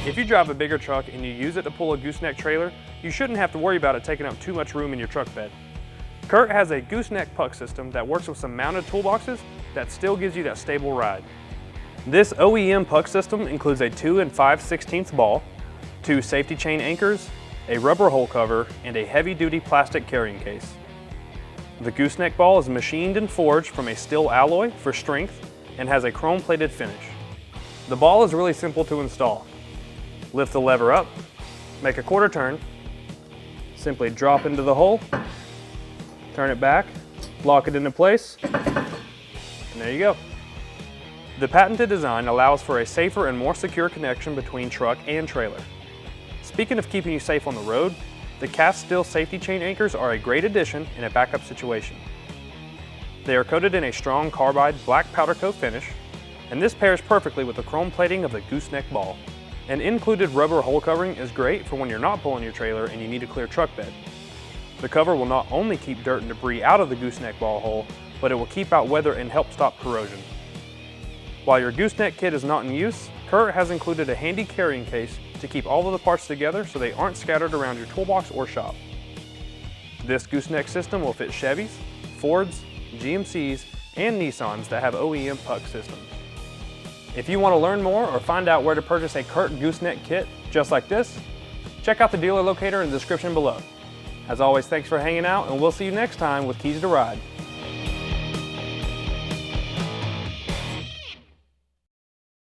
If you drive a bigger truck and you use it to pull a gooseneck trailer, you shouldn't have to worry about it taking up too much room in your truck bed. Curt has a gooseneck puck system that works with some mounted toolboxes that still gives you that stable ride. This OEM puck system includes a 2 5/16 ball, 2 safety chain anchors, a rubber hole cover, and a heavy-duty plastic carrying case. The gooseneck ball is machined and forged from a steel alloy for strength and has a chrome-plated finish. The ball is really simple to install. Lift the lever up, make a quarter turn, simply drop into the hole, turn it back, lock it into place, and there you go. The patented design allows for a safer and more secure connection between truck and trailer. Speaking of keeping you safe on the road, the cast steel safety chain anchors are a great addition in a backup situation. They are coated in a strong carbide black powder coat finish, and this pairs perfectly with the chrome plating of the gooseneck ball. An included rubber hole covering is great for when you're not pulling your trailer and you need a clear truck bed. The cover will not only keep dirt and debris out of the gooseneck ball hole, but it will keep out weather and help stop corrosion. While your gooseneck kit is not in use, Curt has included a handy carrying case to keep all of the parts together so they aren't scattered around your toolbox or shop. This gooseneck system will fit Chevys, Fords, GMCs, and Nissans that have OEM puck systems. If you want to learn more or find out where to purchase a Curt gooseneck kit just like this, check out the dealer locator in the description below. As always, thanks for hanging out, and we'll see you next time with Keys to Ride.